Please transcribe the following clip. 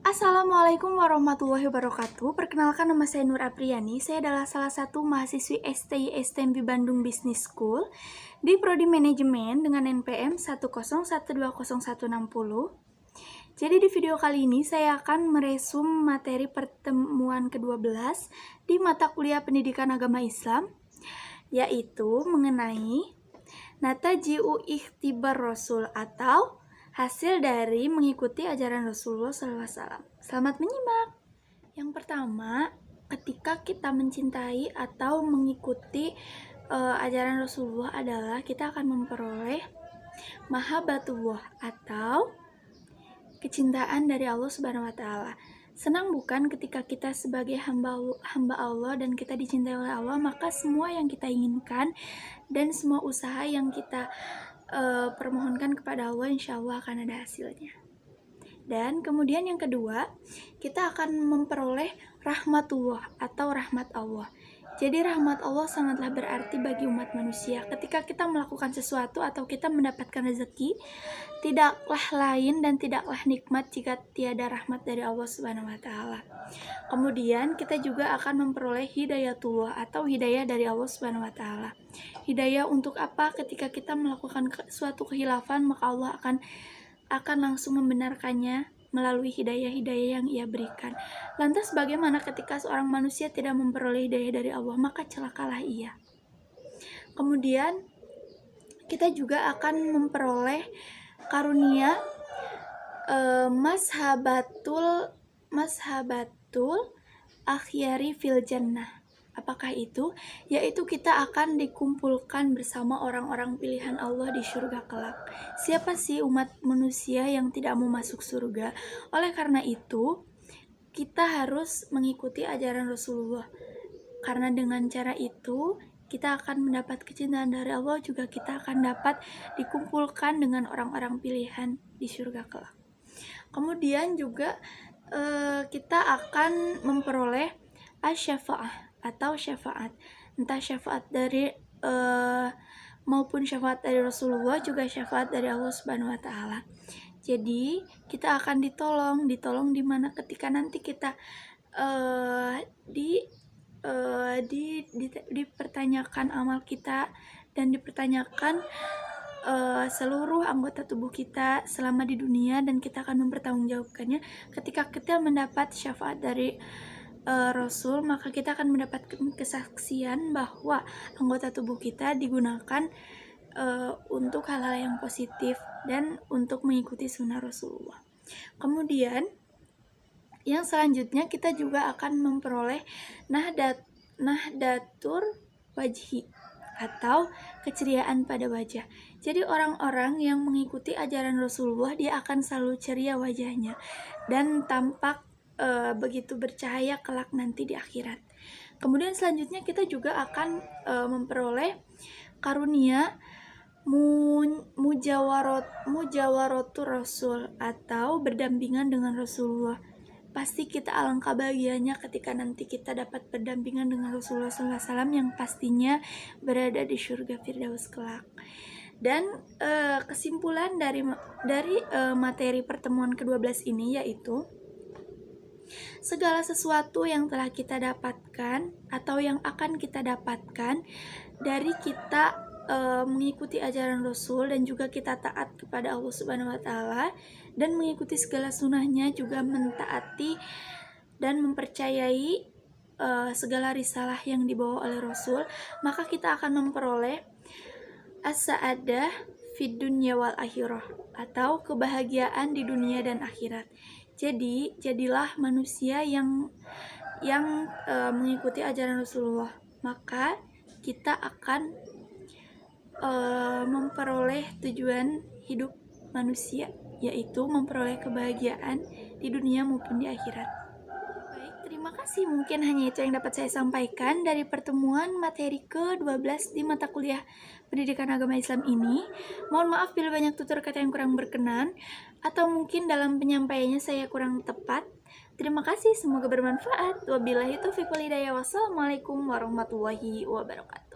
Assalamualaikum warahmatullahi wabarakatuh. Perkenalkan, nama saya Nur Apriani. Saya adalah salah satu mahasiswi STI STMB Bandung Business School di Prodi Manajemen dengan NPM 101200160. Jadi di video kali ini saya akan meresum materi pertemuan ke-12 di mata kuliah Pendidikan Agama Islam, yaitu mengenai Nataji'u Ikhtibar Rasul atau hasil dari mengikuti ajaran Rasulullah SAW. Selamat menyimak. Yang pertama, ketika kita mencintai atau mengikuti ajaran Rasulullah adalah kita akan memperoleh mahabbatullah atau kecintaan dari Allah Subhanahu wa taala. Senang bukan ketika kita sebagai hamba Allah dan kita dicintai oleh Allah, maka semua yang kita inginkan dan semua usaha yang kita permohonkan kepada Allah, insya Allah akan ada hasilnya. Dan kemudian yang kedua, kita akan memperoleh rahmatullah atau rahmat Allah. Jadi rahmat Allah sangatlah berarti bagi umat manusia. Ketika kita melakukan sesuatu atau kita mendapatkan rezeki, tidaklah lain dan tidaklah nikmat jika tiada rahmat dari Allah Subhanahu wa taala. Kemudian kita juga akan memperoleh hidayatullah atau hidayah dari Allah Subhanahu wa taala. Hidayah untuk apa? Ketika kita melakukan suatu khilafan, maka Allah akan langsung membenarkannya melalui hidayah-hidayah yang ia berikan. Lantas bagaimana ketika seorang manusia tidak memperoleh hidayah dari Allah? Maka celakalah ia. Kemudian kita juga akan memperoleh karunia mashabatul akhyari fil jannah. Apakah itu? Yaitu kita akan dikumpulkan bersama orang-orang pilihan Allah di surga kelak. Siapa sih umat manusia yang tidak mau masuk surga? Oleh karena itu, kita harus mengikuti ajaran Rasulullah. Karena dengan cara itu, kita akan mendapat kecintaan dari Allah, juga kita akan dapat dikumpulkan dengan orang-orang pilihan di surga kelak. Kemudian juga kita akan memperoleh asy-syafa'ah atau syafaat, entah syafaat dari maupun syafaat dari Rasulullah, juga syafaat dari Allah Subhanahu wa taala. Jadi kita akan ditolong di mana ketika nanti kita dipertanyakan amal kita dan dipertanyakan seluruh anggota tubuh kita selama di dunia, dan kita akan mempertanggungjawabkannya. Ketika kita mendapat syafaat dari Rasul, maka kita akan mendapatkan kesaksian bahwa anggota tubuh kita digunakan untuk hal-hal yang positif dan untuk mengikuti sunnah Rasulullah. Kemudian yang selanjutnya kita juga akan memperoleh nahdatur wajhi atau keceriaan pada wajah. Jadi orang-orang yang mengikuti ajaran Rasulullah, dia akan selalu ceria wajahnya dan tampak begitu bercahaya kelak nanti di akhirat. Kemudian selanjutnya kita juga akan memperoleh karunia mujawaratul Rasul atau berdampingan dengan Rasulullah. Pasti kita alangkah bahagianya ketika nanti kita dapat berdampingan dengan Rasulullah SAW yang pastinya berada di surga Firdaus kelak. Dan kesimpulan dari materi pertemuan ke-12 ini yaitu segala sesuatu yang telah kita dapatkan atau yang akan kita dapatkan dari kita mengikuti ajaran Rasul dan juga kita taat kepada Allah Subhanahu wa taala dan mengikuti segala sunnahnya, juga mentaati dan mempercayai segala risalah yang dibawa oleh Rasul, maka kita akan memperoleh as-sa'adah fid dunya wal akhirah atau kebahagiaan di dunia dan akhirat. Jadi, jadilah manusia yang mengikuti ajaran Rasulullah, maka kita akan memperoleh tujuan hidup manusia, yaitu memperoleh kebahagiaan di dunia maupun di akhirat. Baik, terima kasih. Mungkin hanya itu yang dapat saya sampaikan dari pertemuan materi ke-12 di mata kuliah Pendidikan Agama Islam ini. Mohon maaf bila banyak tutur kata yang kurang berkenan atau mungkin dalam penyampaiannya saya kurang tepat. Terima kasih, semoga bermanfaat. Wabillahi taufiq wal hidayah. Wassalamualaikum warahmatullahi wabarakatuh.